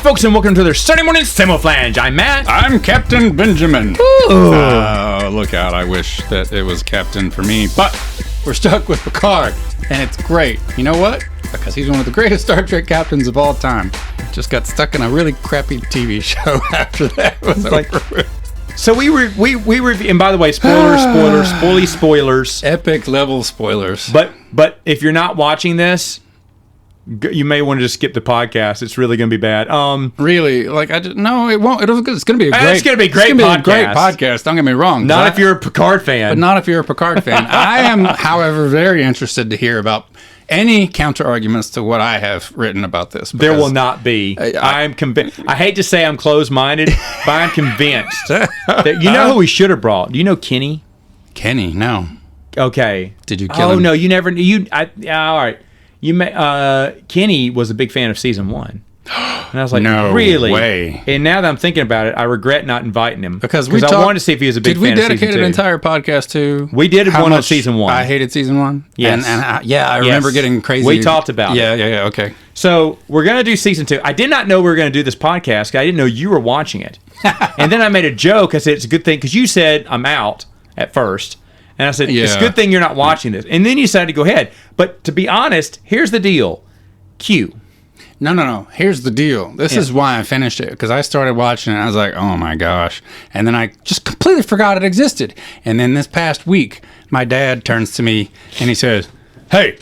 folks, and welcome to their Sunday morning Samoflange. I'm Matt. I'm Captain Benjamin. Look out. I wish that it was Captain for me. But we're stuck with Picard, and it's great. You know what? Because he's one of the greatest Star Trek captains of all time. Just got stuck in a really crappy TV show after that was over with. So we and by the way, spoilers. Epic level spoilers. But if you're not watching this, you may want to just skip the podcast. It's really going to be bad. Really, like no, it won't. It's going to be a great. It's going to be a great podcast. Great podcast. Don't get me wrong. Not if you're a Picard fan. But not if you're a Picard fan. I am, however, very interested to hear about any counter arguments to what I have written about this. There will not be. I'm convinced. I hate to say I'm closed-minded, but I'm convinced that you know who we should have brought. Do you know Kenny? Kenny, no. Okay. Did you kill him? Oh no, you never. All right. Kenny was a big fan of season 1. And I was like, no really? Way. And now that I'm thinking about it, I regret not inviting him. Because I wanted to see if he was a big fan of season 2. Did we dedicate an entire podcast to We did one on season 1. I hated season 1? Yes. I remember getting crazy. We talked about it. Yeah, okay. So we're going to do season 2. I did not know we were going to do this podcast. I didn't know you were watching it. And then I made a joke. I said, it's a good thing, because you said I'm out at first. And I said, it's a good thing you're not watching this. And then you decided to go ahead. But to be honest, here's the deal. Q. No. Here's the deal. This is why I finished it. Because I started watching it and I was like, oh my gosh. And then I just completely forgot it existed. And then this past week, my dad turns to me and he says, hey,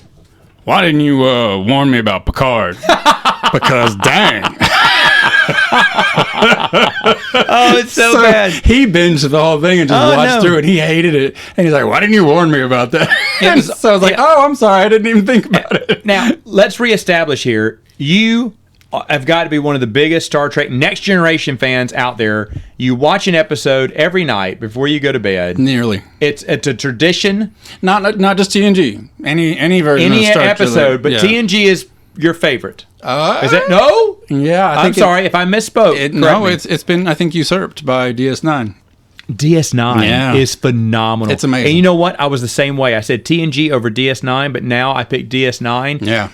why didn't you warn me about Picard? Because dang. Oh, it's so bad. He binged the whole thing and just watched through it. He hated it. And he's like, why didn't you warn me about that? So I was like, oh, I'm sorry. I didn't even think about it. Now, let's reestablish here. You have got to be one of the biggest Star Trek Next Generation fans out there. You watch an episode every night before you go to bed. Nearly. It's a tradition. Not just TNG. Any version of Star Trek. Any episode, but TNG is your favorite. Is it? No? Yeah, I'm sorry if I misspoke. It's been, I think, usurped by DS9. DS9 is phenomenal. It's amazing. And you know what? I was the same way. I said TNG over DS9, but now I picked DS9. Yeah.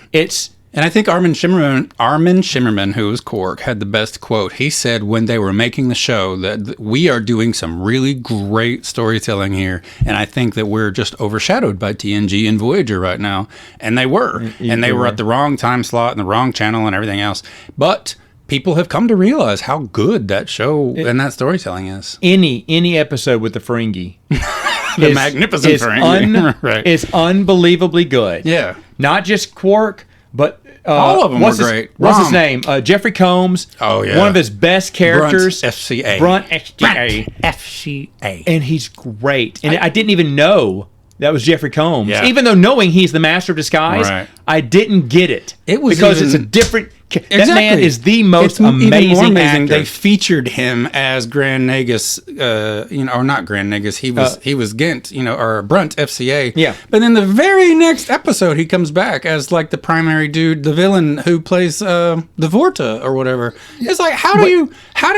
And I think Armin Shimmerman, who was Quark, had the best quote. He said when they were making the show that we are doing some really great storytelling here, and I think that we're just overshadowed by TNG and Voyager right now. And they were. And they were at the wrong time slot and the wrong channel and everything else. But people have come to realize how good that show and that storytelling is. Any episode with the Ferengi. The magnificent Ferengi. Is unbelievably good. Yeah. Not just Quark, but all of them were great. What's his name? Jeffrey Combs. Oh, yeah. One of his best characters. Brunt FCA. Brunt FCA. And he's great. And I didn't even know that was Jeffrey Combs. Yeah. Even though knowing he's the master of disguise, I didn't get it. It was because it's a different... Exactly. That man is the most amazing actor. They featured him as Grand Nagus, or not Grand Nagus. He was Gent, or Brunt FCA. Yeah. But in the very next episode, he comes back as like the primary dude, the villain who plays the Vorta or whatever. It's like how do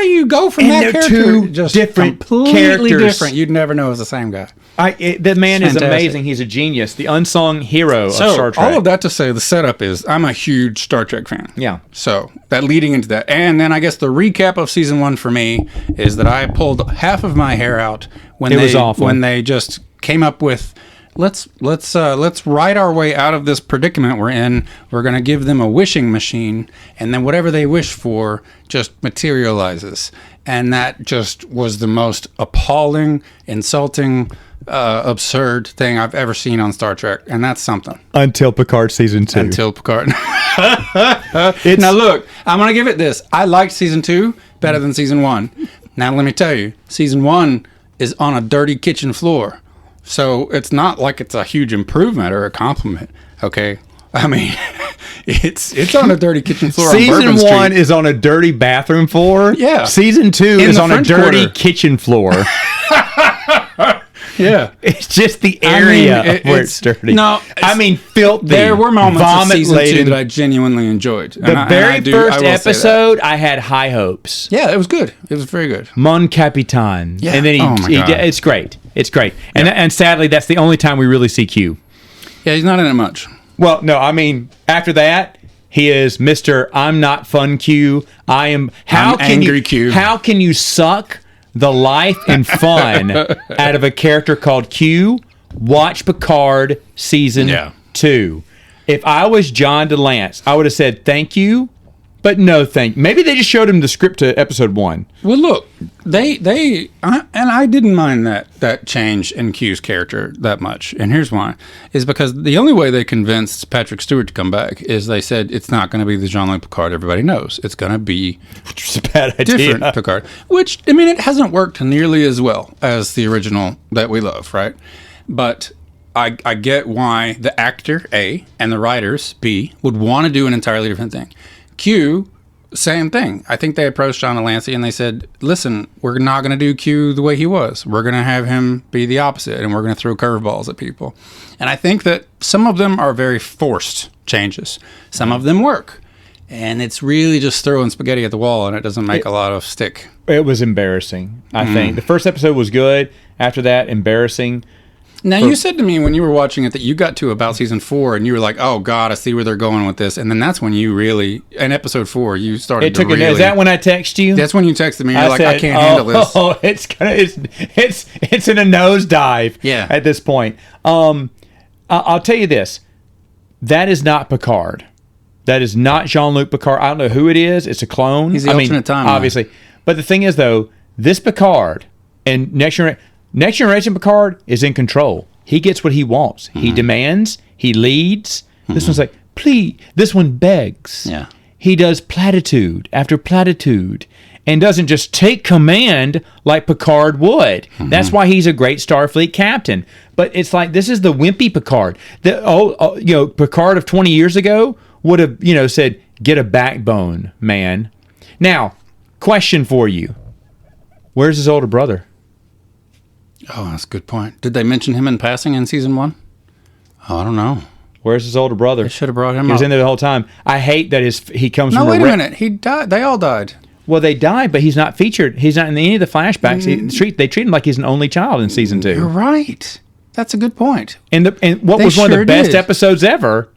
you go from that character two just different completely characters? Different. You'd never know it was the same guy. The man is amazing. He's a genius. The unsung hero of Star Trek. All of that to say, the setup is I'm a huge Star Trek fan. Yeah. So that leading into that, and then I guess the recap of season 1 for me is that I pulled half of my hair out when they just came up with let's ride our way out of this predicament we're in. We're going to give them a wishing machine, and then whatever they wish for just materializes. And that just was the most appalling, insulting, absurd thing I've ever seen on Star Trek, and that's something. Until Picard season 2. Until Picard. Now look, I'm gonna give it this. I liked season 2 better than season 1. Now let me tell you, season 1 is on a dirty kitchen floor, so it's not like it's a huge improvement or a compliment. Okay. I mean, it's on a dirty kitchen floor. Season 1 is on a dirty bathroom floor. Yeah. Season 2 is on a dirty kitchen floor. Yeah. It's just the area where it's dirty. No. Filthy. There were moments of season 2 that I genuinely enjoyed. The very first episode, I had high hopes. Yeah, it was good. It was very good. Mon Capitan. Yeah. And then it's great. It's great. And sadly, that's the only time we really see Q. Yeah, he's not in it much. Well, no, after that, He is Mr. I'm not fun Q. I'm angry Q. How can you suck the life and fun out of a character called Q? Watch Picard season 2. If I was John DeLance, I would have said thank you, but no thank you. Maybe they just showed him the script to episode 1. Well, look, I didn't mind that change in Q's character that much. And here's why. Is because the only way they convinced Patrick Stewart to come back is they said it's not going to be the Jean-Luc Picard everybody knows. It's going to be a bad idea. Different Picard. Which, I mean, it hasn't worked nearly as well as the original that we love, right? But I get why the actor, A, and the writers, B, would want to do an entirely different thing. Q, same thing. I think they approached John Delancey and they said, listen, we're not going to do Q the way he was. We're going to have him be the opposite, and we're going to throw curveballs at people. And I think that some of them are very forced changes. Some of them work. And it's really just throwing spaghetti at the wall, and it doesn't make a lot of stick. It was embarrassing, I think. The first episode was good. After that, embarrassing. Now, you said to me when you were watching it that you got to about season 4 and you were like, oh, God, I see where they're going with this. And then that's when you really, in episode 4, you started to really... Is that when I text you? That's when you texted me. You're like, I can't handle this. Oh, it's in a nosedive at this point. I'll tell you this. That is not Picard. That is not Jean-Luc Picard. I don't know who it is. It's a clone. He's the alternate timeline. Obviously. But the thing is, though, this Picard and Next Generation Picard is in control. He gets what he wants. He demands. He leads. This one's like, please. This one begs. Yeah. He does platitude after platitude and doesn't just take command like Picard would. That's why he's a great Starfleet captain. But it's like, this is the wimpy Picard. Picard of 20 years ago would have, said, get a backbone, man. Now, question for you. Where's his older brother? Oh, that's a good point. Did they mention him in passing in season 1? Oh, I don't know. Where's his older brother? They should have brought him up. He was in there the whole time. I hate that he comes from... No, wait a minute. He died. They all died. Well, they died, but he's not featured. He's not in any of the flashbacks. They treat him like he's an only child in season 2. You're right. That's a good point. And what was one of the best episodes ever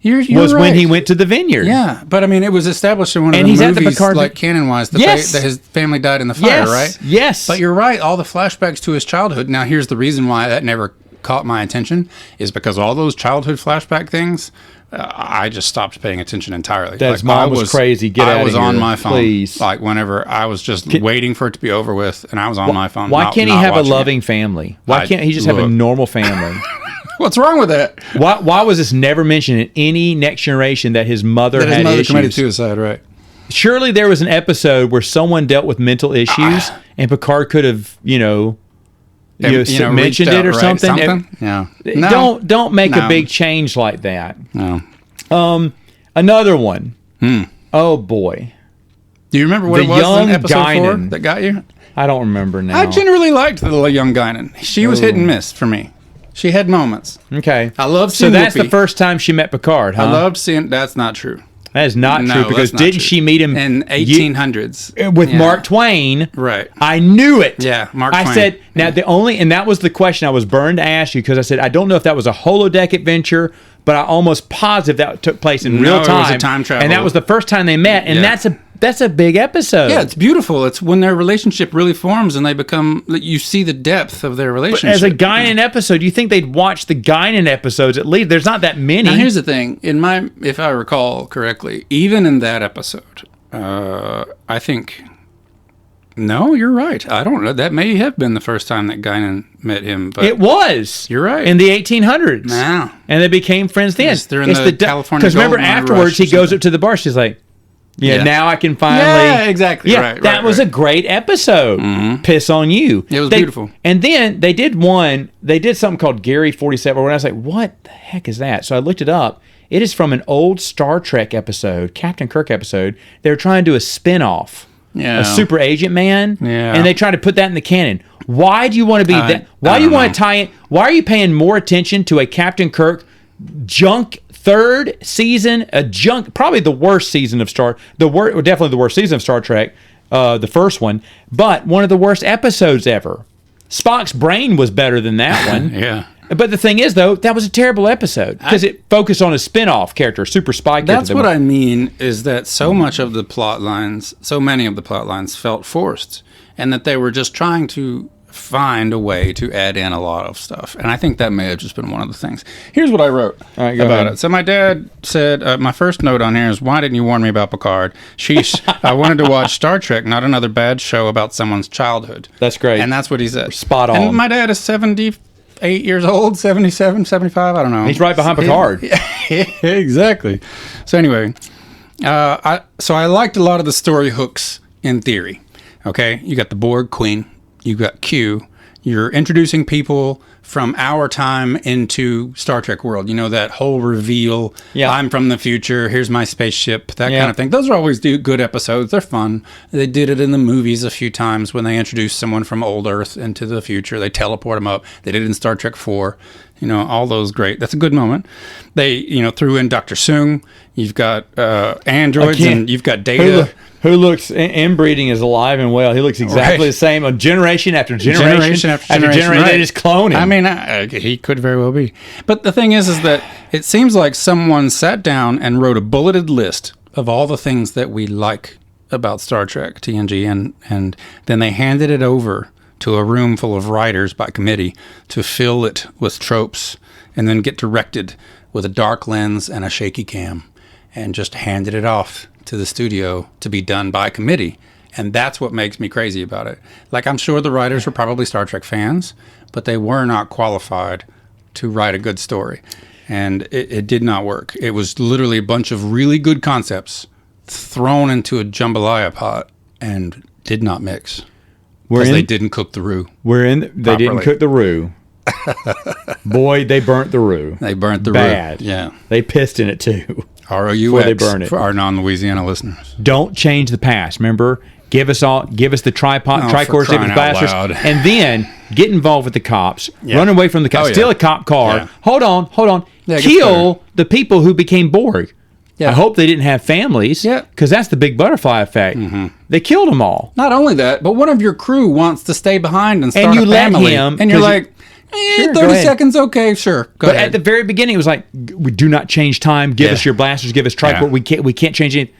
was when he went to the vineyard. Yeah, but I mean, it was established in one of the movies, like canon-wise, that his family died in the fire, right? Yes. But you're right. All the flashbacks to his childhood. Now, here's the reason why that never caught my attention is because all those childhood flashback things, I just stopped paying attention entirely. Dad's mom was crazy. I was on my phone. Please. Like whenever I was just waiting for it to be over with, and I was on my phone. Why can't he have a loving family? Why can't he just have a normal family? What's wrong with that? Why was this never mentioned in any Next Generation that his mother had issues? Committed suicide, right? Surely there was an episode where someone dealt with mental issues, and Picard could have, mentioned it or something. Yeah. No. Don't make a big change like that. No. Another one. Oh boy. Do you remember what it was in episode 4 that got you? I don't remember now. I generally liked the young Guinan. She was hit and miss for me. She had moments. Okay. I love seeing So that's the first time she met Picard, huh? I loved seeing... That's not true. That is not true, because didn't she meet him... In 1800s. With Mark Twain. Right. I knew it. Yeah, Mark Twain. I said... Now, and that was the question I was burned to ask you, because I said, I don't know if that was a holodeck adventure, but I almost positive that took place in real time. It was a time travel. And that was the first time they met, and that's a big episode. Yeah, it's beautiful. It's when their relationship really forms and they become... You see the depth of their relationship. But as a Guinan episode, you think they'd watch the Guinan episodes at least. There's not that many. Now, here's the thing. If I recall correctly, even in that episode, I think... No, you're right. I don't know. That may have been the first time that Guinan met him. But it was. You're right. In the 1800s. Wow. And they became friends then. Yes, they're in the California Because remember, afterwards, he goes up to the bar. She's like, now I can finally... Yeah, exactly. Yeah, right, that was a great episode. Mm-hmm. Piss on you. It was beautiful. And then they did something called Gary 47, where I was like, what the heck is that? So I looked it up. It is from an old Star Trek episode, Captain Kirk episode. They were trying to do a spin-off. Yeah. A super agent man, and they try to put that in the canon. Why do you want to be that? Why do you want to tie in? Why are you paying more attention to a Captain Kirk junk third season? Probably the worst season of definitely the worst season of Star Trek, the first one, but one of the worst episodes ever. Spock's brain was better than that one. Yeah. But the thing is, though, that was a terrible episode because it focused on a spin-off character, super spy character. That's what I mean, is that so many of the plot lines felt forced, and that they were just trying to find a way to add in a lot of stuff. And I think that may have just been one of the things. Here's what I wrote about it. So my dad said, my first note on here is, why didn't you warn me about Picard? Sheesh, I wanted to watch Star Trek, not another bad show about someone's childhood. That's great. And that's what he said. Spot on. And my dad is 78 years old, 77, 75, I don't know. He's right behind Picard. Exactly. So anyway, I liked a lot of the story hooks in theory. Okay, you got the Borg Queen. You got Q. You're introducing people from our time into Star Trek world. You know, that whole reveal. Yeah. I'm from the future. Here's my spaceship. That kind of thing. Those are always good episodes. They're fun. They did it in the movies a few times when they introduced someone from old Earth into the future. They teleport them up. They did it in Star Trek 4. You know, all those great. That's a good moment. They, threw in Dr. Soong. You've got androids and you've got Data. Who looks, inbreeding is alive and well. He looks exactly the same on generation after generation. Right. They just clone him. I mean, he could very well be. But the thing is that it seems like someone sat down and wrote a bulleted list of all the things that we like about Star Trek, TNG, and then they handed it over to a room full of writers by committee to fill it with tropes and then get directed with a dark lens and a shaky cam and just handed it off to the studio to be done by committee. And that's what makes me crazy about it. Like, I'm sure the writers were probably Star Trek fans, but they were not qualified to write a good story. And it did not work. It was literally a bunch of really good concepts thrown into a jambalaya pot and did not mix. Because they didn't cook the roux. They didn't cook the roux. Boy, they burnt the roux. They burnt the roux. Bad. Yeah. They pissed in it too. ROUX they burn it. For our non-Louisiana listeners. Don't change the past. Remember, give us the tricorn stick blasters, and then get involved with the cops. Yeah. Run away from the cops. Steal a cop car. Yeah. Hold on. Yeah, kill the people who became Borg. Yeah. I hope they didn't have families. Yeah. Because that's the big butterfly effect. Mm-hmm. They killed them all. Not only that, but one of your crew wants to stay behind and start a family. And you're like, 30 seconds, okay, sure. Go ahead. At the very beginning, it was like, we do not change time. Give us your blasters. Give us tricorn. We can't change it.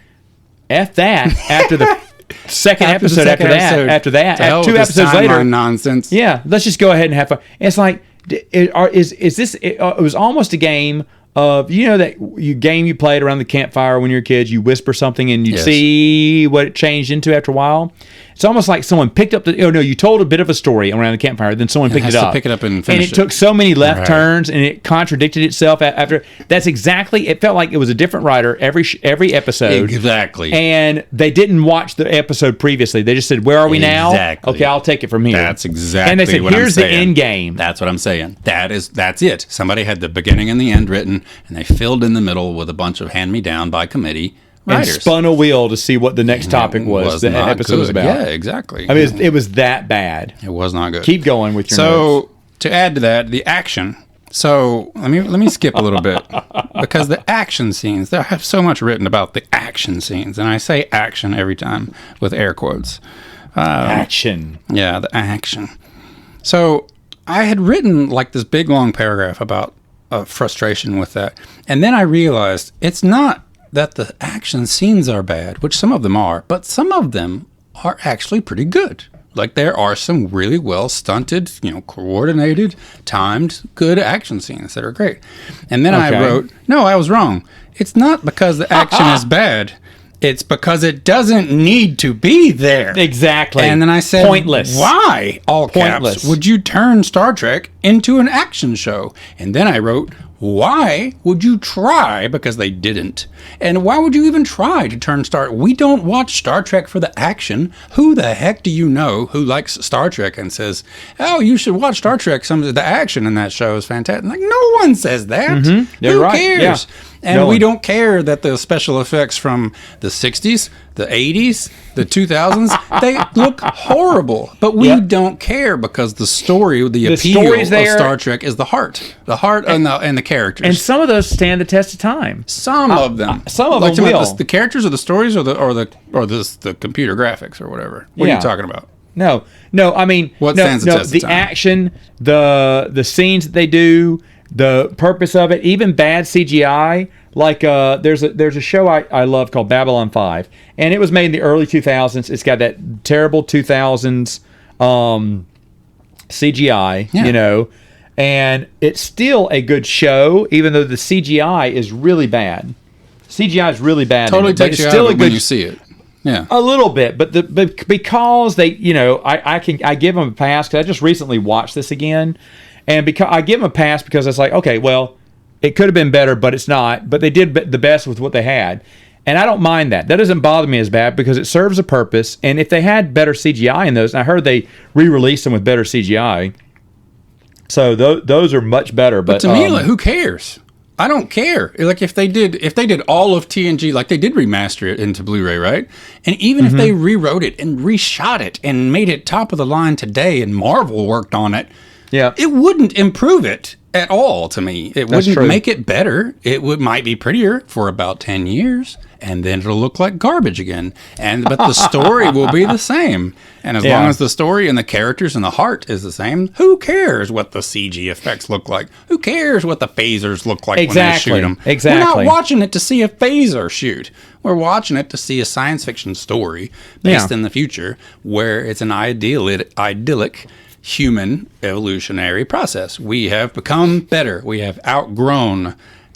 F that. After the second episode, after that, 2 episodes later, nonsense. Yeah, let's just go ahead and have fun. It's like, is this? It was almost a game of, that game you played around the campfire when you were kids. You whisper something and you see what it changed into after a while. It's almost like someone picked up you told a bit of a story around the campfire, then someone picked it up. Pick it up and finish it. And it took so many left turns, and it contradicted itself after. That's exactly. It felt like it was a different writer every episode. Exactly. And they didn't watch the episode previously. They just said, "Where are we now? Exactly. Okay, I'll take it from here." That's exactly. And they said, "Here's the end game." That's what I'm saying. That's it. Somebody had the beginning and the end written, and they filled in the middle with a bunch of hand-me-down by committee. Writers. And spun a wheel to see what the next topic was the episode was about. Yeah, exactly. I mean, it was that bad. It was not good. Keep going with your notes. So, to add to that, the action. So, let me skip a little bit. Because the action scenes, I have so much written about the action scenes. And I say action every time with air quotes. Action. Yeah, the action. So, I had written like this big long paragraph about frustration with that. And then I realized it's not that the action scenes are bad, which some of them are, but some of them are actually pretty good. Like, there are some really well stunted, coordinated, timed, good action scenes that are great. And then I wrote, no, I was wrong. It's not because the action is bad. It's because it doesn't need to be there. Exactly. And then I said, pointless. Why, all caps, would you turn Star Trek into an action show? And then I wrote, why would you try? Because they didn't. And why would you even try to turn We don't watch Star Trek for the action. Who the heck do you know who likes Star Trek and says, oh, you should watch Star Trek. Some of the action in that show is fantastic. Like, no one says that. Mm-hmm. Who cares? Yeah. And we don't care that the special effects from the 60s, the 80s, the 2000s, they look horrible. But we don't care because the story, the appeal of Star Trek is the heart. The heart and the characters. And some of those stand the test of time. Some of them. Some of them will. The characters or the stories or the computer graphics or whatever. What are you talking about? No. I mean, what stands the test of the time? action, the scenes that they do, the purpose of it, even bad CGI. Like there's a show I love called Babylon 5, and it was made in the early 2000s. It's got that terrible 2000s CGI, you know, and it's still a good show, even though the CGI is really bad. CGI is really bad. Totally takes you out of it when you see it. Yeah, a little bit, but because they, you know, I give them a pass because I just recently watched this again, and because I give them a pass because it's like, okay, well, it could have been better, but it's not. But they did the best with what they had, and I don't mind that. That doesn't bother me as bad because it serves a purpose. And if they had better CGI in those, and I heard they re-released them with better CGI, so those are much better. But to me, like, who cares? I don't care. Like if they did all of TNG, like they did remaster it into Blu-ray, right? And even if they rewrote it and reshot it and made it top of the line today, and Marvel worked on it, it wouldn't improve it at all to me. It wouldn't make it better. It might be prettier for about 10 years, and then it'll look like garbage again. But the story will be the same. And as long as the story and the characters and the heart is the same, who cares what the CG effects look like? Who cares what the phasers look like when they shoot them? Exactly. We're not watching it to see a phaser shoot. We're watching it to see a science fiction story based in the future where it's an idyllic human evolutionary process. We have become better. We have outgrown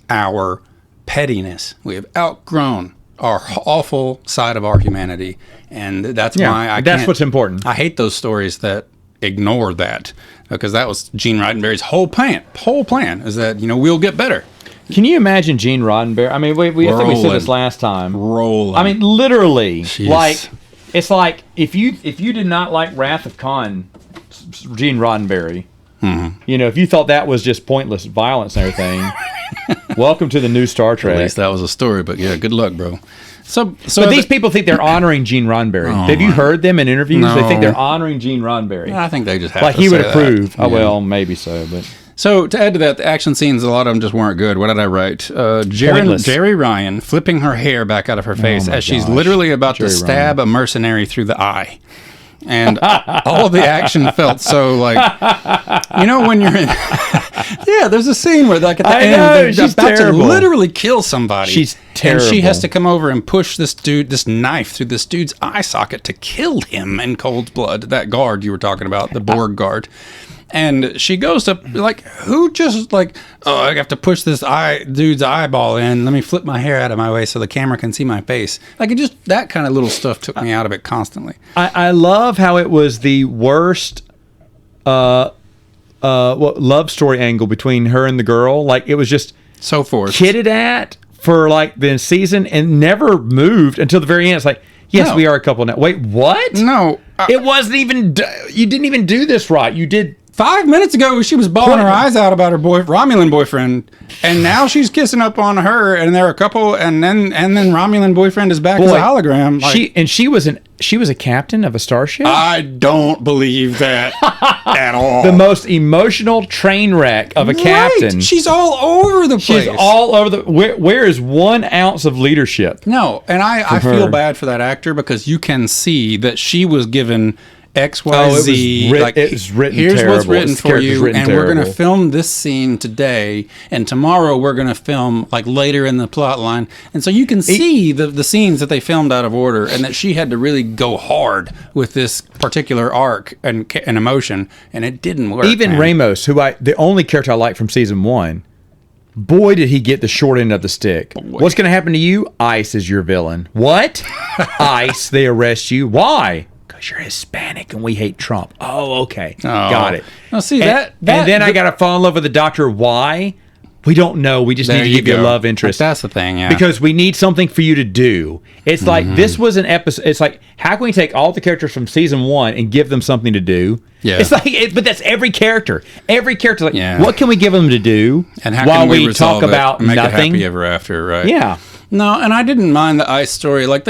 our pettiness. We have outgrown our awful side of our humanity, and that's why that's what's important. I hate those stories that ignore that, because that was Gene Roddenberry's whole plan. Is that, you know, we'll get better. Can you imagine Gene Roddenberry? I mean, we I think we said this last time. Rolling. I mean, literally, like it's like if you did not like Wrath of Khan, Gene Roddenberry, you know, if you thought that was just pointless violence and everything, welcome to the new Star Trek. At least that was a story, but yeah, good luck, bro. So but these people think they're honoring Gene Roddenberry. Have you heard them in interviews? No. They think they're honoring Gene Roddenberry. I think they just have like to he say would approve. That. Oh well, maybe so, but. So to add to that, the action scenes, a lot of them just weren't good. What did I write? Jerry Ryan flipping her hair back out of her face as she's literally about to stab a mercenary through the eye. And all of the action felt so like, you know, when you're in, there's a scene where like at the end, they're about to literally kill somebody. She's terrible. And she has to come over and push this knife through this dude's eye socket to kill him in cold blood. That guard you were talking about, the Borg guard. And she goes to, like, who just, like, oh, I have to push this dude's eyeball in. Let me flip my hair out of my way so the camera can see my face. Like, it just, that kind of little stuff took me out of it constantly. I love how it was the worst love story angle between her and the girl. Like, it was just so forced. Kidded at for, like, the season and never moved until the very end. It's like, yes, we are a couple now. Wait, what? No. It wasn't even, you didn't even do this right. You did. 5 minutes ago, she was bawling her eyes out about her Romulan boyfriend, and now she's kissing up on her, and they're a couple, and then Romulan boyfriend is back as a hologram. Like, she was a captain of a starship? I don't believe that at all. The most emotional train wreck of a captain. She's all over the place. She's all over the. Where is 1 ounce of leadership? No, and I feel bad for that actor because you can see that she was given XYZ, it was written here's terrible. What's written for you, and we're going to film this scene today, and tomorrow we're going to film like later in the plot line, and so you can see the scenes that they filmed out of order, and that she had to really go hard with this particular arc and emotion, and it didn't work. Even Ramos, the only character I like from season 1, boy did he get the short end of the stick. What's going to happen to you? ICE is your villain. What? ICE? They arrest you? Why? You're Hispanic and we hate Trump. Oh, okay. Got it. Now, see, and then I got to fall in love with the doctor. Why? We don't know. We just need to give you a love interest. That's the thing, yeah. Because we need something for you to do. It's like, this was an episode. It's like, how can we take all the characters from season 1 and give them something to do? Yeah. It's like, but that's every character. Every character, like, what can we give them to do and how while can we talk about make nothing? It happy ever after, right? Yeah. No, and I didn't mind the ICE story. Like,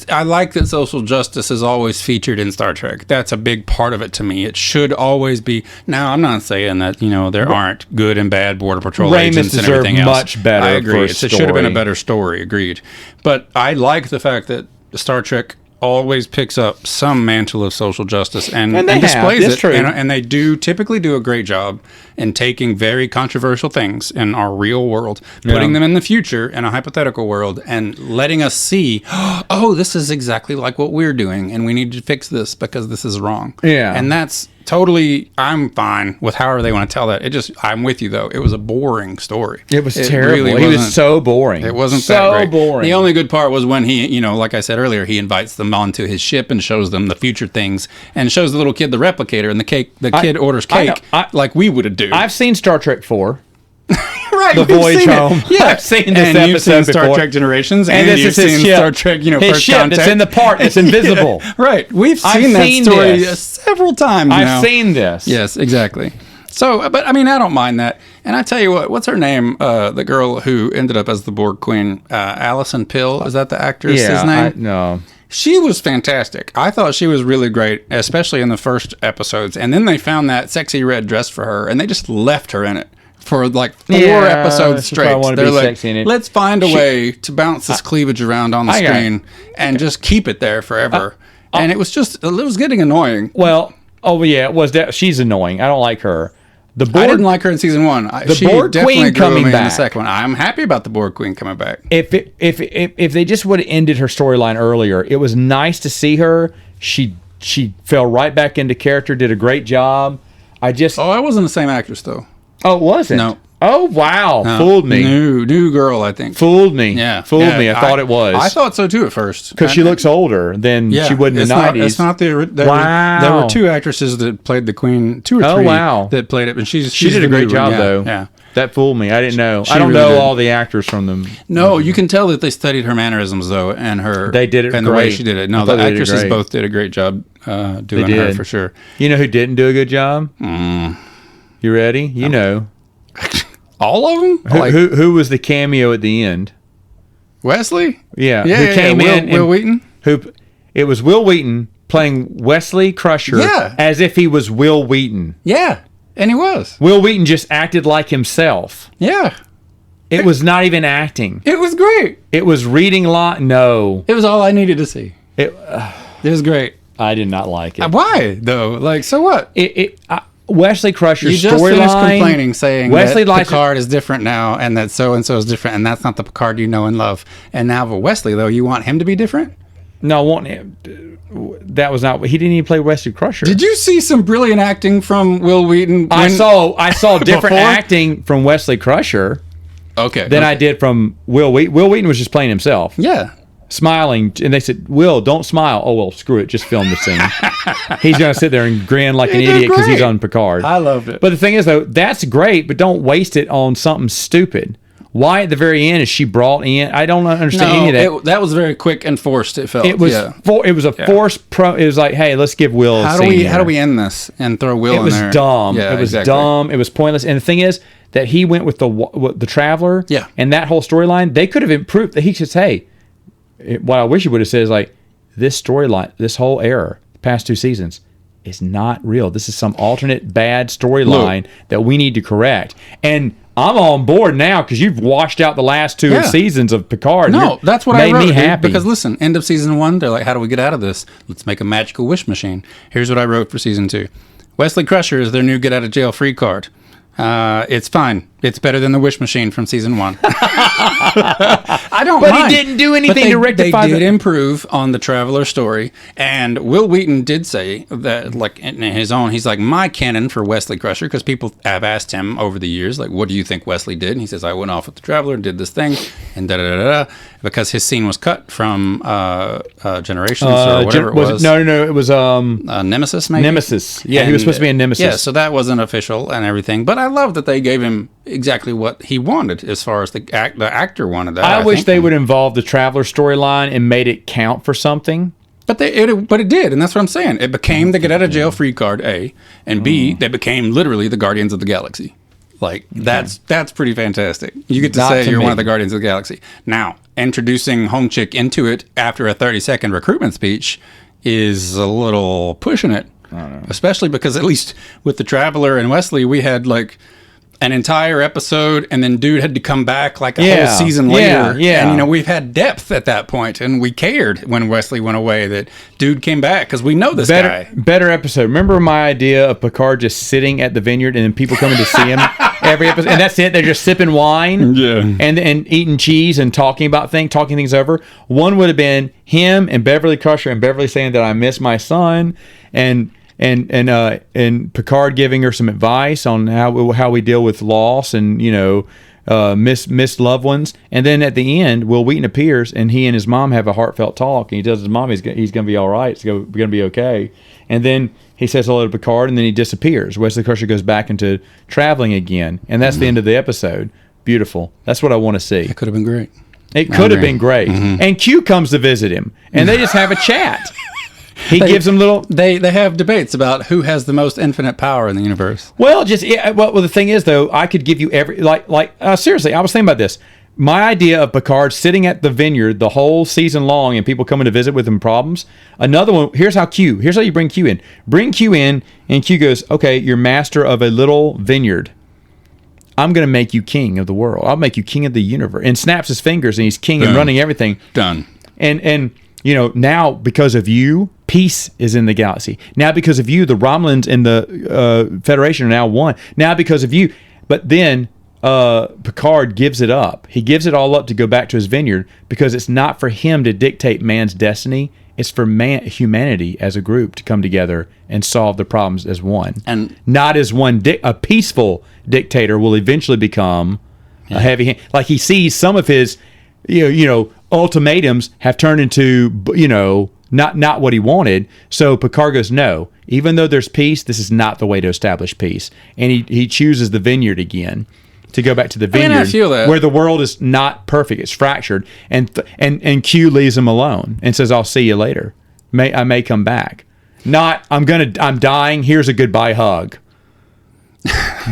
I like that social justice is always featured in Star Trek. That's a big part of it to me. It should always be. Now, I'm not saying that, you know, there aren't good and bad Border Patrol agents and everything else. Much better. I agree. It should have been a better story. Agreed. But I like the fact that Star Trek always picks up some mantle of social justice and displays it. True. And they typically do a great job in taking very controversial things in our real world, putting them in the future in a hypothetical world, and letting us see, oh, this is exactly like what we're doing, and we need to fix this because this is wrong. Yeah. And that's totally, I'm fine with however they want to tell that. I'm with you though. It was a boring story. It was terrible. Really, he was so boring. It wasn't so that great. Boring. The only good part was when he, like I said earlier, he invites them onto his ship and shows them the future things, and shows the little kid the replicator, and the kid orders cake like we would do. I've seen Star Trek 4. Right, the voyage home. Yeah, I've seen this and episode you've seen Star before. Trek Generations, and you've seen Star Trek, his First ship Contact. that's in the park. It's invisible. Yeah, right, we've seen that story several times now. I've seen this. Yes, exactly. So, but I mean, I don't mind that. And I tell you what, what's her name? The girl who ended up as the Borg Queen, Alison Pill. Is that the actress's name? No. She was fantastic. I thought she was really great, especially in the first episodes. And then they found that sexy red dress for her, and they just left her in it for like 4 episodes straight. They're like, let's find a way to bounce this cleavage around on the screen and just keep it there forever. And it was getting annoying. Well, it was. She's annoying. I don't like her. I didn't like her in season 1. The Borg Queen coming back in the second one. I'm happy about the Borg Queen coming back. If they just would have ended her storyline earlier, it was nice to see her. She fell right back into character, did a great job. I wasn't the same actress though. Oh, it wasn't? No. Oh, wow. No. Fooled me. New girl, I think. Fooled me. Yeah. Fooled me. I thought it was. I thought so too at first. Because she looks older than she would in the 90s. It's not wow. There were 2 actresses that played the Queen, 2 or 3 that played it. And she did a great job, though. Yeah. That fooled me. I didn't know. I don't know all the actors from them. No, you can tell that they studied her manannerisms, though, and her. They did it and great. The way she did it. No, the actresses both did a great job doing her, for sure. You know who didn't do a good job? You ready? You know. All of them? Who was the cameo at the end? Wesley? Yeah. Who came in? Will Wheaton? It was Will Wheaton playing Wesley Crusher as if he was Will Wheaton. Yeah. And he was. Will Wheaton just acted like himself. Yeah. It was not even acting. It was great. It was reading No. It was all I needed to see. It was great. I did not like it. Why, though? Like, so what? Wesley Crusher's storyline. You just finished complaining, saying that Picard is different now, and that so-and-so is different, and that's not the Picard you know and love. And now for Wesley, though, you want him to be different? No, I want him. That was not. He didn't even play Wesley Crusher. Did you see some brilliant acting from Will Wheaton? I saw different acting from Wesley Crusher. Than I did from Will Wheaton. Will Wheaton was just playing himself. Yeah. Smiling, and they said, Will, don't smile. Oh, well, screw it. Just film the scene. He's going to sit there and grin like an idiot because he's on Picard. I loved it. But the thing is, though, that's great, but don't waste it on something stupid. Why at the very end is she brought in? I don't understand any of that. That was very quick and forced, it felt. It was it was a forced it was like, hey, let's give Will a scene. How do we end this and throw Will in there? It was dumb. Yeah, it was dumb. It was pointless. And the thing is that he went with the Traveler. Yeah. And that whole storyline, they could have improved. He says, hey, what I wish he would have said is like, this storyline, this whole error, past 2 seasons, is not real. This is some alternate bad storyline that we need to correct. And I'm on board now because you've washed out the last 2 seasons of Picard. No, that's what I wrote. Made me happy. Because listen, end of season 1, they're like, how do we get out of this? Let's make a magical wish machine. Here's what I wrote for season 2. Wesley Crusher is their new get out of jail free card. It's fine. It's better than the wish machine from season 1. I don't mind. But he didn't do anything to rectify. They did improve on the Traveler story, and Will Wheaton did say that, like in his own, he's like, my canon for Wesley Crusher, because people have asked him over the years, like, what do you think Wesley did? And he says, I went off with the Traveler and did this thing, and da-da-da-da, because his scene was cut from Generations or whatever it was. No, it was Nemesis, maybe? Nemesis. Yeah, he was supposed to be in Nemesis. Yeah, so that wasn't official and everything, but I love that they gave him exactly what he wanted as far as the actor wanted that. I wish they would involve the Traveler storyline and made it count for something. But it did, and that's what I'm saying. It became the get out of jail free card, A, and B, they became literally the Guardians of the Galaxy. Like, that's pretty fantastic. You get to say you're one of the Guardians of the Galaxy. Now, introducing Home Chick into it after a 30-second recruitment speech is a little pushing it. I don't know. Especially because at least with the Traveler and Wesley, we had like an entire episode, and then dude had to come back like a whole season later. Yeah. And, we've had depth at that point, and we cared when Wesley went away that dude came back because we know this guy. Better episode. Remember my idea of Picard just sitting at the vineyard and then people coming to see him every episode? And that's it. They're just sipping wine and eating cheese and talking things over. One would have been him and Beverly Crusher, and Beverly saying that I miss my son, and Picard giving her some advice on how we deal with loss and missed loved ones. And then at the end, Will Wheaton appears, and he and his mom have a heartfelt talk, and he tells his mom he's going to be all right, it's going to be okay. And then he says hello to Picard, and then he disappears. Wesley Crusher goes back into traveling again, and that's the end of the episode. Beautiful. That's what I want to see. It could have been great. It could have been great. Mm-hmm. And Q comes to visit him, and they just have a chat. He gives them little. They have debates about who has the most infinite power in the universe. Well, the thing is though, I could give you seriously. I was thinking about this. My idea of Picard sitting at the vineyard the whole season long, and people coming to visit with him problems. Another one. Here's how you bring Q in. Bring Q in, and Q goes, "Okay, you're master of a little vineyard. I'm going to make you king of the world. I'll make you king of the universe." And snaps his fingers, and he's king and running everything. Done. And now because of you, peace is in the galaxy. Now because of you, the Romulans and the Federation are now one. Now because of you. But then Picard gives it up. He gives it all up to go back to his vineyard because it's not for him to dictate man's destiny. It's for humanity as a group to come together and solve the problems as one. And not as one. A peaceful dictator will eventually become a heavy hand. Like he sees some of his, ultimatums have turned into, not what he wanted. So Picard goes, no, even though there's peace, this is not the way to establish peace. And he chooses the vineyard again to go back to the vineyard. I feel that. Where the world is not perfect. It's fractured. And Q leaves him alone and says, I'll see you later. I may come back. Not, I'm dying. Here's a goodbye hug.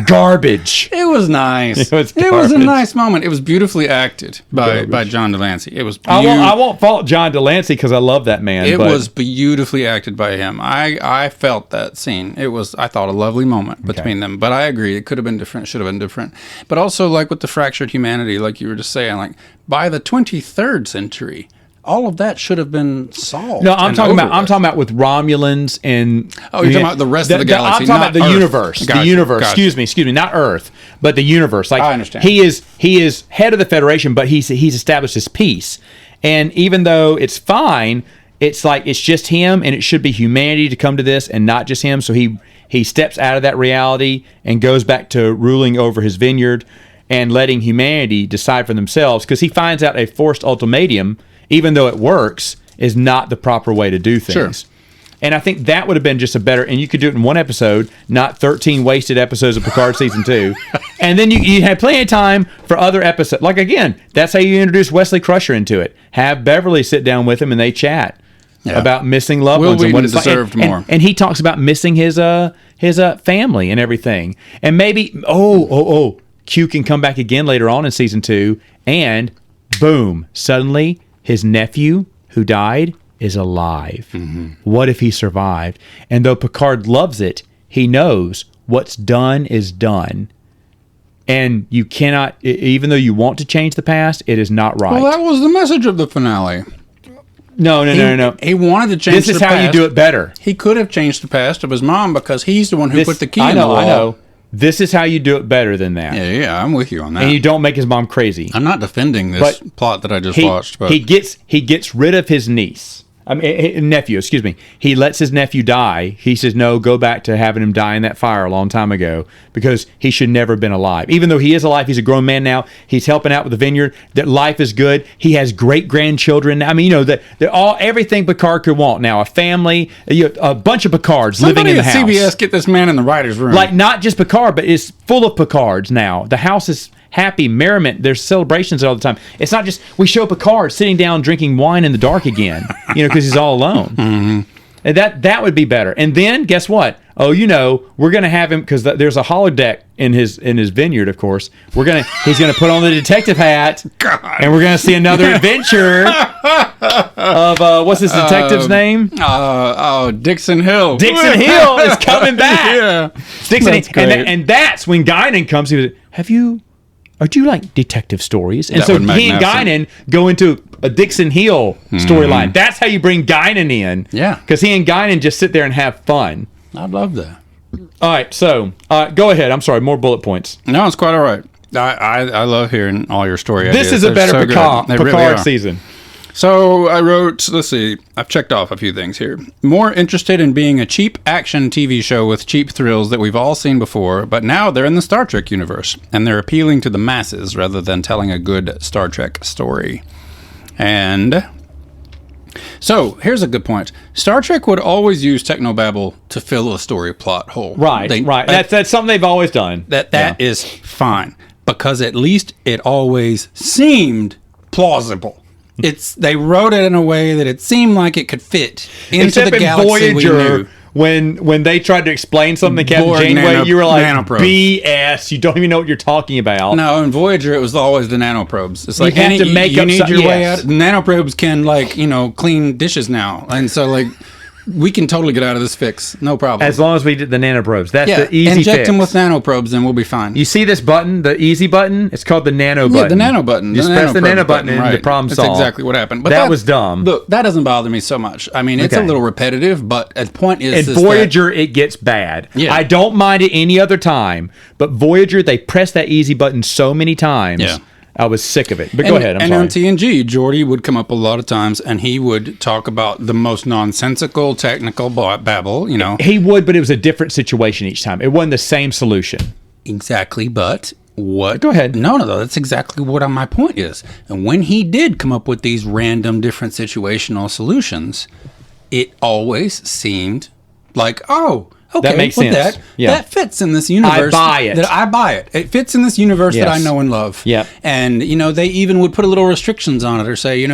Garbage. It was nice. It was a nice moment. It was beautifully acted by John Delancey. It was. I won't fault John Delancey because I love that man. It was beautifully acted by him. I felt that scene. It was, I thought, a lovely moment between them. But I agree, it could have been different. Should have been different. But also, like with the fractured humanity, like you were just saying, like by the 23rd century, all of that should have been solved. No, I'm talking about with Romulans and. Oh, you're talking about the rest of the galaxy. I'm talking about the universe. The universe. Excuse me, not Earth, but the universe. Like I understand. He is head of the Federation, but he's established his peace. And even though it's fine, it's like it's just him, and it should be humanity to come to this, and not just him. So he steps out of that reality and goes back to ruling over his vineyard and letting humanity decide for themselves, because he finds out a forced ultimatum, even though it works, is not the proper way to do things. Sure. And I think that would have been just a better, and you could do it in one episode, not 13 wasted episodes of Picard Season 2. And then you had plenty of time for other episodes. Like, again, that's how you introduce Wesley Crusher into it. Have Beverly sit down with him and they chat about missing loved ones. Will and what it's deserved like. more. And he talks about missing his family and everything. And maybe, Q can come back again later on in Season 2, and boom, suddenly his nephew who died is alive. Mm-hmm. What if he survived? And though Picard loves it, he knows what's done is done. And you cannot, even though you want to change the past, it is not right. Well, that was the message of the finale. No. He wanted to change the past. This is how you do it better. He could have changed the past of his mom because he's the one who put the key in the wall. I know. This is how you do it better than that. Yeah, I'm with you on that. And you don't make his mom crazy. I'm not defending this plot that I just watched. But he gets rid of his niece. Nephew, excuse me. He lets his nephew die. He says, no, go back to having him die in that fire a long time ago, because he should never have been alive. Even though he is alive, he's a grown man now. He's helping out with the vineyard. That life is good. He has great-grandchildren. I mean, everything Picard could want now. A family, a bunch of Picards living in the house. Somebody at CBS get this man in the writer's room. Like, not just Picard, but it's full of Picards now. The house is happy, merriment. There's celebrations all the time. It's not just we show Picard sitting down drinking wine in the dark again, because he's all alone. Mm-hmm. And that would be better. And then guess what? oh, we're going to have him, because there's a holodeck in his vineyard, of course. He's going to put on the detective hat, God. And we're going to see another adventure of, what's this detective's name? Dixon Hill. Dixon Hill is coming back. Yeah. Dixon Hill. And that's when Guinan comes. He goes, do you like detective stories? And so he and Guinan go into a Dixon Hill storyline. That's how you bring Guinan in. Yeah. Because he and Guinan just sit there and have fun. I love that. All right, so go ahead. I'm sorry, more bullet points. No, it's quite all right. I love hearing all your story ideas. This is a better Picard season. So I wrote, let's see, I've checked off a few things here. More interested in being a cheap action TV show with cheap thrills that we've all seen before, but now they're in the Star Trek universe, and they're appealing to the masses rather than telling a good Star Trek story. And so here's a good point. Star Trek would always use technobabble to fill a story plot hole. Right. That's something they've always done. That is fine, because at least it always seemed plausible. They wrote it in a way that it seemed like it could fit into the galaxy Voyager, we knew. When they tried to explain something to Captain Janeway, you were like, BS, you don't even know what you're talking about. No, in Voyager, it was always the nanoprobes. It's like, you have to make you up need your way out. Nanoprobes can, clean dishes now. And so, we can totally get out of this fix. No problem. As long as we did the nanoprobes. That's the easy fix. Inject them with nanoprobes and we'll be fine. You see this button, the easy button? It's called the nano button. Yeah, the nano button. You just press the nano button and the problem solved. That's exactly what happened. But that was dumb. Look, that doesn't bother me so much. I mean, it's a little repetitive, but the point is... In Voyager, it gets bad. Yeah. I don't mind it any other time, but Voyager, they press that easy button so many times. Yeah. I was sick of it. But go ahead. I'm sorry. And on TNG, Geordi would come up a lot of times, and he would talk about the most nonsensical technical babble, He would, but it was a different situation each time. It wasn't the same solution. Exactly, but what... Go ahead. No, that's exactly what my point is. And when he did come up with these random different situational solutions, it always seemed like, okay, that makes sense. That fits in this universe. I buy it. It fits in this universe that I know and love. Yeah. And, they even would put a little restrictions on it or say,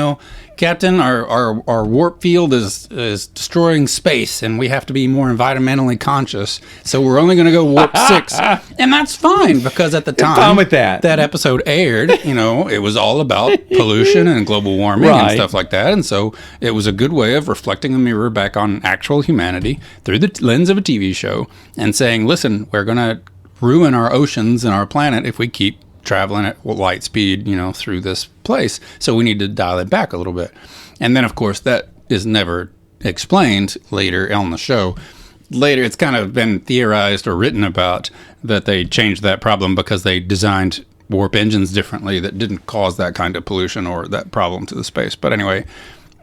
Captain, our warp field is destroying space and we have to be more environmentally conscious. So we're only going to go warp 6. And that's fine, because at the time with that episode aired, it was all about pollution and global warming and stuff like that. And so it was a good way of reflecting a mirror back on actual humanity through the lens of a TV show and saying, listen, we're going to ruin our oceans and our planet if we keep traveling at light speed, through this place. So we need to dial it back a little bit. And then, of course, that is never explained later on the show. Later, it's kind of been theorized or written about that they changed that problem because they designed warp engines differently that didn't cause that kind of pollution or that problem to the space. But anyway,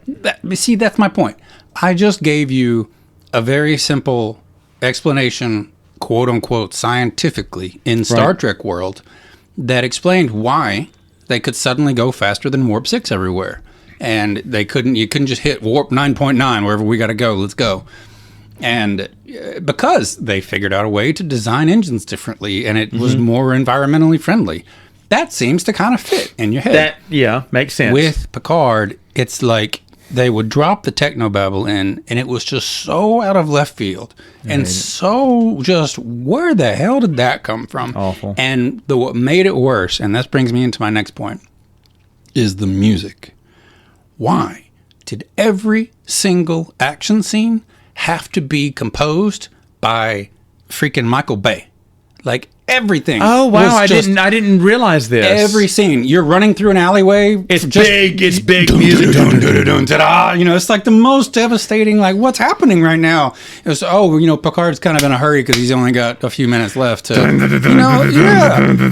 that's my point. I just gave you a very simple explanation, quote unquote, scientifically in Star Trek world that explained why they could suddenly go faster than warp 6 everywhere. And you couldn't just hit warp 9.9 wherever we got to go. Let's go. And because they figured out a way to design engines differently and it was more environmentally friendly. That seems to kind of fit in your head. Makes sense. With Picard, it's like they would drop the technobabble in, and it was just so out of left field. And so just, where the hell did that come from? Awful. And what made it worse, and that brings me into my next point, is the music. Why did every single action scene have to be composed by freaking Michael Bay? Like, everything. Oh, wow. I didn't realize this. Every scene. You're running through an alleyway. It's big music. It's like the most devastating, like, what's happening right now? It was, Picard's kind of in a hurry because he's only got a few minutes left to, He's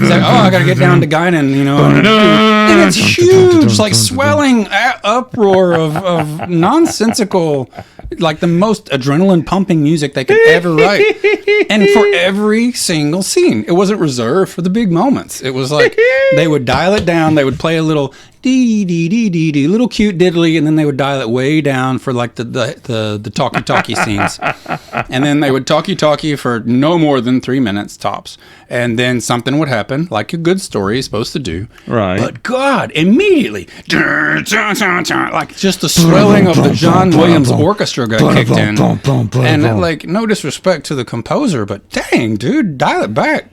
like, I got to get down to Guinan, and it's huge, like, swelling uproar of nonsensical, like, the most adrenaline-pumping music they could ever write. And for every single scene. It wasn't reserved for the big moments. It was like they would dial it down. They would play a little dee, little cute diddly, and then they would dial it way down for like the talkie scenes. And then they would talkie for no more than 3 minutes tops. And then something would happen, like a good story is supposed to do. Right. But God, immediately, like just the swelling of the John Williams orchestra got kicked in. And like, no disrespect to the composer, but dang, dude, dial it back.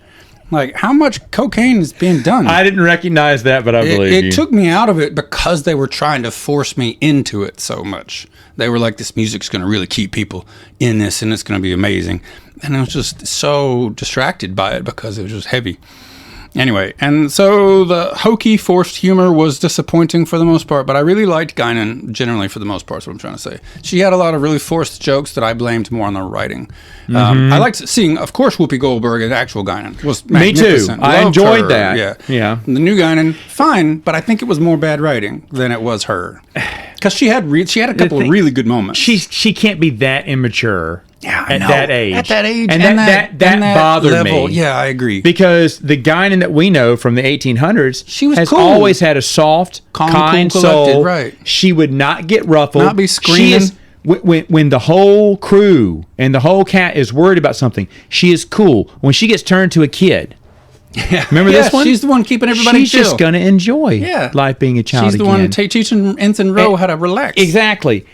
Like, how much cocaine is being done? I didn't recognize that, but I believe you. It took me out of it because they were trying to force me into it so much. They were like, this music's going to really keep people in this, and it's going to be amazing. And I was just so distracted by it because it was just heavy. Anyway, and so the hokey, forced humor was disappointing for the most part, but I really liked Guinan generally for the most part, is what I'm trying to say. She had a lot of really forced jokes that I blamed more on the writing. I liked seeing, of course, Whoopi Goldberg and actual Guinan was magnificent. Me too. I enjoyed that. Yeah. The new Guinan, fine, but I think it was more bad writing than it was her. Because she had a couple of really good moments. She can't be that immature. Yeah, at that age. At that age. And that bothered level. me. Yeah, I agree. Because the Guinan that we know from the 1800s has cool. always had a soft, kind cool, soul. Right. She would not get ruffled. Not be screaming. When the whole crew and the whole cat is worried about something, she is cool. When she gets turned to a kid. Yeah. Remember this one? She's the one keeping everybody chill. She's just going to enjoy life being a child again. She's the one teaching Ensign Rowe how to relax. Exactly.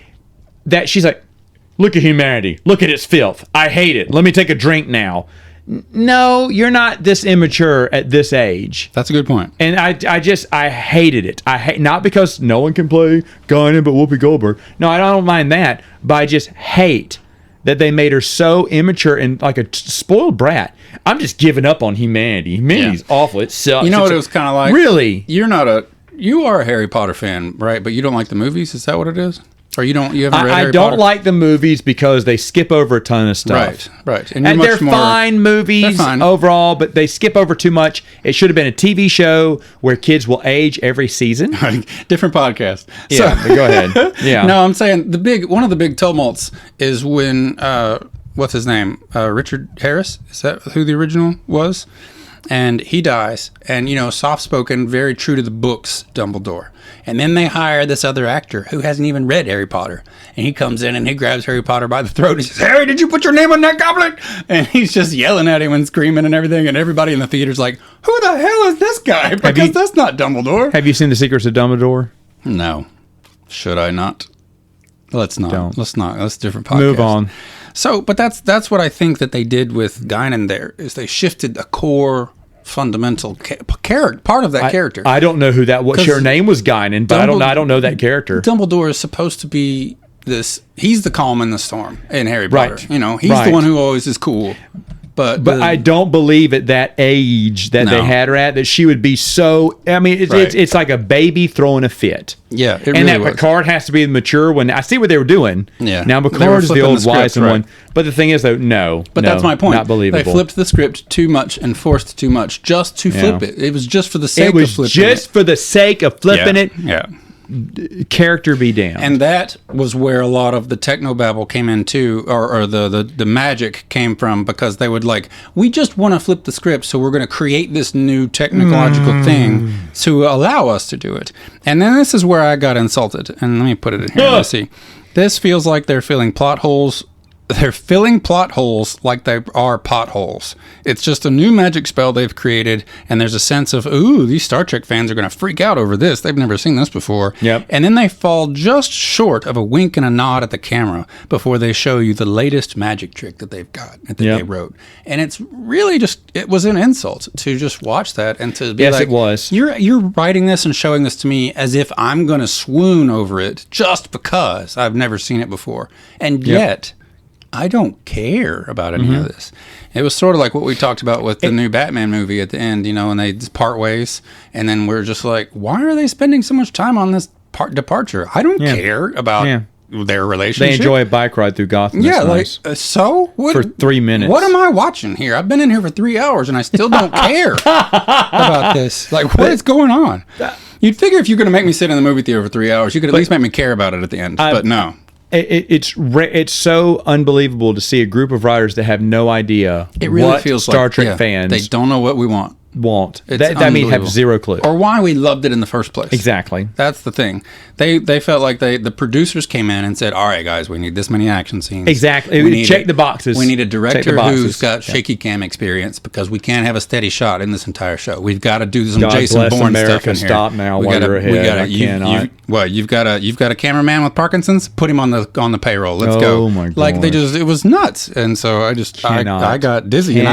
That she's like, look at humanity. Look at its filth. I hate it. Let me take a drink now. No, you're not this immature at this age. That's a good point. And I hated it. Not because no one can play Guinan but Whoopi Goldberg. No, I don't mind that. But I just hate that they made her so immature and like a spoiled brat. I'm just giving up on humanity. Humanity's awful. It sucks. You know what it was kind of like? Really? You are a Harry Potter fan, right? But you don't like the movies? Is that what it is? Or you haven't read Harry Potter? I don't like the movies because they skip over a ton of stuff. Right. And they're fine movies overall, but they skip over too much. It should have been a TV show where kids will age every season. Different podcast. Yeah, so, go ahead. Yeah. No, I'm saying one of the big tumults is when what's his name? Richard Harris? Is that who the original was? And he dies, and soft-spoken, very true to the books, Dumbledore. And then they hire this other actor who hasn't even read Harry Potter, and he comes in and he grabs Harry Potter by the throat and he says, "Harry, did you put your name on that goblet?" And he's just yelling at him and screaming and everything, and everybody in the theater's like, "Who the hell is this guy?" Because that's not Dumbledore. Have you seen The Secrets of Dumbledore? No. Should I not? Let's not. Don't. Let's not. That's a different podcast. Move on. So, but that's what I think that they did with Guinan there, is they shifted the core fundamental part of that character. I don't know who that was. Her name was Guinan, but I don't know that character. Dumbledore is supposed to be this. He's the calm in the storm in Harry Potter. Right. He's the one who always is cool. But I don't believe at that age that they had her at that she would be so. I mean, it's like a baby throwing a fit. Yeah, it and really that was. Picard has to be mature. When I see what they were doing. Yeah, now Picard is the old wise one. But the thing is, though, no. But that's my point. Not believable. They flipped the script too much and forced too much just to flip it. It was just for the sake of flipping it. It was just for the sake of flipping it. Yeah. Character be damned. And that was where a lot of the technobabble came into, or the magic came from, because they would we just want to flip the script, so we're going to create this new technological thing to allow us to do it. And then this is where I got insulted. And let me put it in here. Let's see. This feels like they're filling plot holes. They're filling plot holes like they are potholes. It's just a new magic spell they've created, and there's a sense of, ooh, these Star Trek fans are going to freak out over this. They've never seen this before. Yep. And then they fall just short of a wink and a nod at the camera before they show you the latest magic trick that they've got, that they wrote. And it's really it was an insult to just watch that and to be yes, it was. You're writing this and showing this to me as if I'm going to swoon over it just because I've never seen it before. And yet, I don't care about any of this. It was sort of like what we talked about with the new Batman movie at the end, and they just part ways, and then we're just like, why are they spending so much time on this departure? I don't care about their relationship. They enjoy a bike ride through Gotham. Yeah, nice. So? What, for 3 minutes. What am I watching here? I've been in here for 3 hours, and I still don't care about this. What is going on? You'd figure if you're going to make me sit in the movie theater for 3 hours, you could at least make me care about it at the end, but no. It's so unbelievable to see a group of writers that have no idea it really what feels Star Trek fans. They don't know what we want. won't. That mean have zero clue. Or why we loved it in the first place. Exactly. That's the thing. They felt like the producers came in and said, all right, guys, we need this many action scenes. Exactly. Check the boxes. We need a director who's got shaky cam experience because we can't have a steady shot in this entire show. We've got to do some Jason Bourne stuff in here. Stop now. While you're ahead. You've got a cameraman with Parkinson's? Put him on the payroll. Let's go. Oh my God. Like it was nuts. And so I got dizzy. And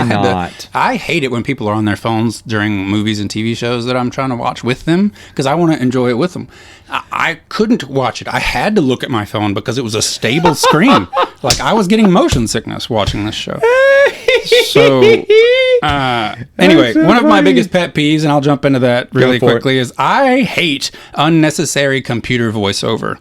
I hate it when people are on their phones during movies and TV shows that I'm trying to watch with them because I want to enjoy it with them. I couldn't watch it. I had to look at my phone because it was a stable screen. Like I was getting motion sickness watching this show. So anyway, one of my biggest pet peeves, and I'll jump into that really quickly, is I hate unnecessary computer voiceover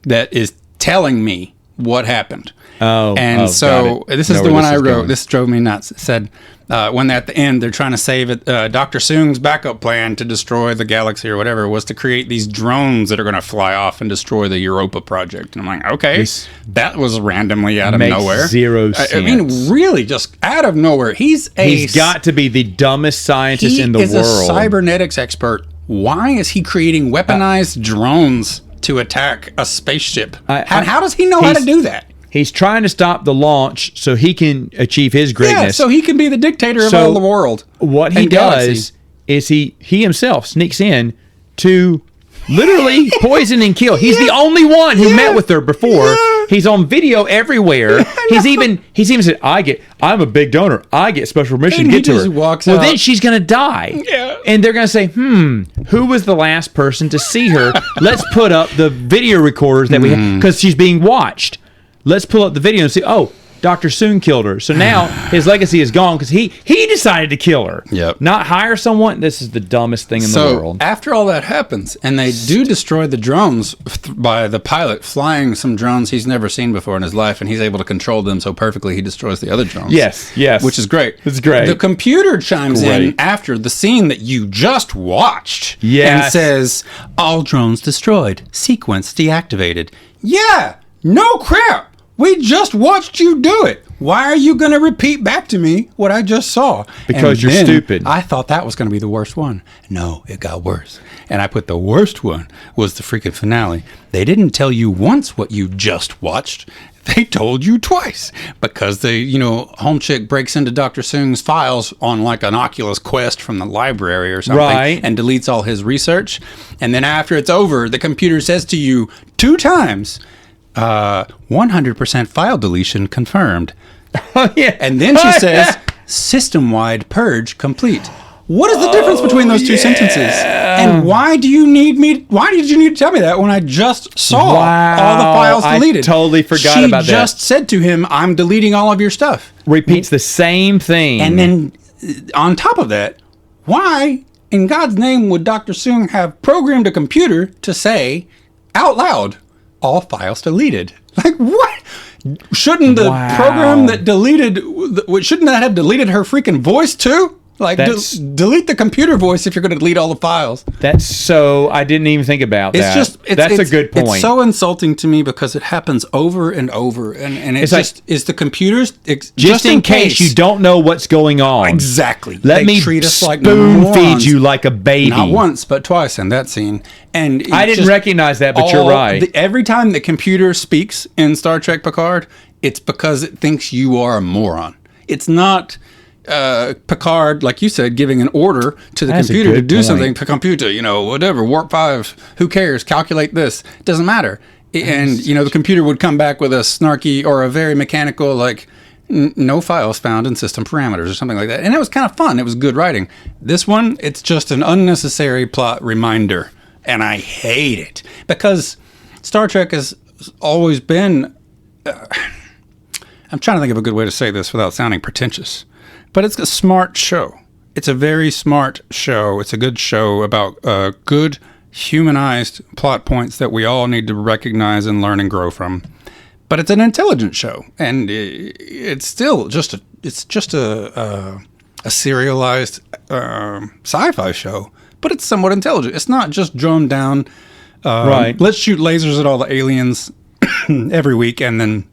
that is telling me what happened. So this is the one I wrote. This drove me nuts. It said when at the end they're trying to save it, Dr. Soong's backup plan to destroy the galaxy or whatever was to create these drones that are going to fly off and destroy the Europa project. And I'm like, okay, that was randomly out of nowhere. Zero sense. I mean, really, just out of nowhere. He's got to be the dumbest scientist in the world. He is a cybernetics expert. Why is he creating weaponized drones to attack a spaceship? How does he know how to do that? He's trying to stop the launch so he can achieve his greatness. Yeah, so he can be the dictator of all the world. What he does is he himself sneaks in to literally poison and kill. He's the only one who met with her before. He's on video everywhere. He's even said, I'm a big donor. I get special permission to get to her. Walks out. Then she's going to die. Yeah. And they're going to say, who was the last person to see her? Let's put up the video recorders that we have because she's being watched. Let's pull up the video and see, Dr. Soong killed her. So now his legacy is gone because he decided to kill her. Yep. Not hire someone. This is the dumbest thing in the world. After all that happens, and they do destroy the drones by the pilot flying some drones he's never seen before in his life, and he's able to control them so perfectly he destroys the other drones. Yes. Which is great. It's great. The computer chimes in after the scene that you just watched and says, all drones destroyed. Sequence deactivated. Yeah, no crap. We just watched you do it. Why are you going to repeat back to me what I just saw? Because you're stupid. I thought that was going to be the worst one. No, it got worse. And I put the worst one was the freaking finale. They didn't tell you once what you just watched. They told you twice. Because home chick breaks into Dr. Soong's files on like an Oculus Quest from the library or something. Right. And deletes all his research. And then after it's over, the computer says to you 2 times, 100% file deletion confirmed. Oh, yeah. And then she says, system-wide purge complete. What is the difference between those two sentences? And why did you need to tell me that when I just saw all the files deleted? I totally forgot about that. She just said to him, I'm deleting all of your stuff. Repeats the same thing. And then on top of that, why in God's name would Dr. Soong have programmed a computer to say out loud, all files deleted? Like, what? Shouldn't the program that shouldn't that have deleted her freaking voice too? Like, delete the computer voice if you're going to delete all the files. I didn't even think about that. That's a good point. It's so insulting to me because it happens over and over. And it's is the computers... Just in case you don't know what's going on. Exactly. Let me treat us like spoon feed you like a baby. Not once, but twice in that scene. And I didn't recognize that, but you're right. Every time the computer speaks in Star Trek Picard, it's because it thinks you are a moron. It's not... Picard, like you said, giving an order to the computer to do something. Computer, whatever, warp 5, who cares? Calculate this. It doesn't matter. And, the computer would come back with a snarky or a very mechanical, like, no files found in system parameters or something like that. And it was kind of fun. It was good writing. This one, it's just an unnecessary plot reminder. And I hate it. Because Star Trek has always been... I'm trying to think of a good way to say this without sounding pretentious. But it's a smart show. It's a very smart show. It's a good show about good, humanized plot points that we all need to recognize and learn and grow from. But it's an intelligent show, and it's still just a serialized sci-fi show. But it's somewhat intelligent. It's not just droned down. Right. Let's shoot lasers at all the aliens every week, and then.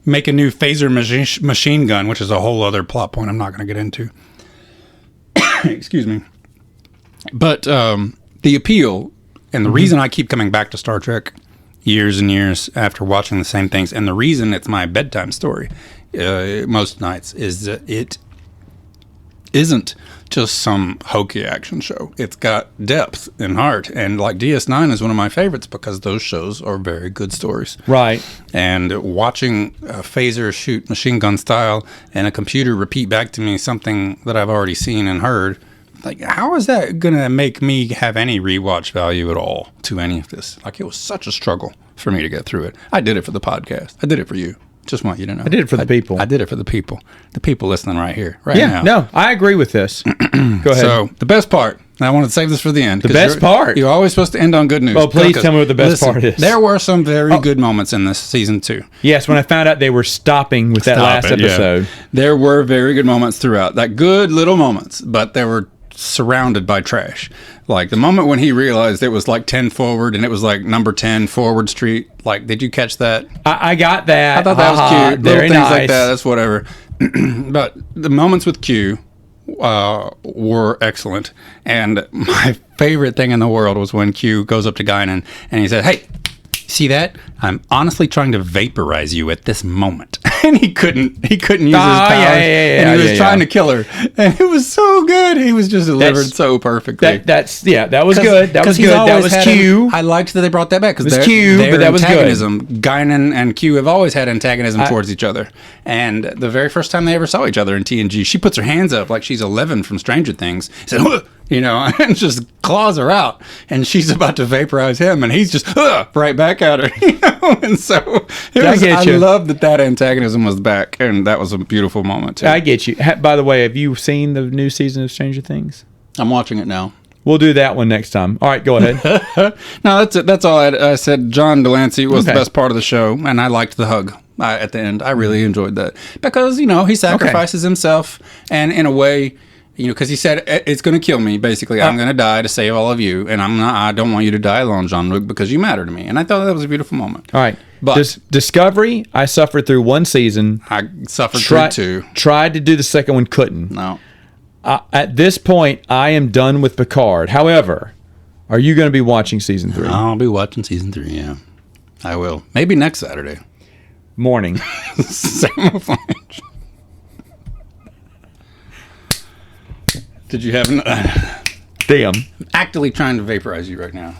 Make a new phaser machine gun, which is a whole other plot point I'm not going to get into. Excuse me. But the appeal and the reason I keep coming back to Star Trek years and years after watching the same things, and the reason it's my bedtime story most nights, is that it isn't just some hokey action show. It's got depth and heart, and like DS9 is one of my favorites because those shows are very good stories. Right. And watching a phaser shoot machine gun style and a computer repeat back to me something that I've already seen and heard, like, how is that going to make me have any rewatch value at all to any of this? Like, it was such a struggle for me to get through it. I did it for the podcast. I did it for you. Just want you to know. I did it for the people. I did it for the people. The people listening right here, right now. No, I agree with this. Go ahead. So, the best part, and I want to save this for the end. The best part? You're always supposed to end on good news. Well, please tell me what the best part is. There were some very good moments in this season 2. Yes, when I found out they were stopping with that last episode. Yeah. There were very good moments throughout. Like, good little moments, but they were surrounded by trash. Like the moment when he realized it was like 10 forward and it was like number 10 Forward Street. Like, did you catch that? I got that. I thought that was cute. Very Little things nice. like that. That's whatever. But the moments with Q were excellent. And my favorite thing in the world was when Q goes up to Guinan and he said, "Hey, see that? I'm honestly trying to vaporize you at this moment." And he couldn't use his powers. And he was trying to kill her. And it was so good. He was just delivered so perfectly. That was good. That was good. That was Q. I liked that they brought that back because their Q, but that was antagonism. Good. Guinan and Q have always had antagonism towards each other. And the very first time they ever saw each other in TNG, she puts her hands up like she's 11 from Stranger Things. Said, you know, and just claws her out. And she's about to vaporize him, and he's just right back at her. You know? And so I love that antagonism was back, and that was a beautiful moment too. I get you. By the way, have you seen the new season of Stranger Things? I'm watching it now. We'll do that one next time. All right, go ahead. No, that's it. That's all I said. John Delancey was the best part of the show, and I liked the hug at the end. I really enjoyed that because, you know, he sacrifices himself, and in a way, you know, because he said, "It's going to kill me, basically. I'm going to die to save all of you, and I don't want you to die alone, Jean-Luc, because you matter to me." And I thought that was a beautiful moment. All right. But Discovery, I suffered through one season. I suffered through 2. Tried to do the second one, couldn't. No. At this point, I am done with Picard. However, are you going to be watching season 3? I'll be watching season 3, yeah. I will. Maybe next Saturday. Morning. Samoflange. Did you have... Damn. I'm actively trying to vaporize you right now.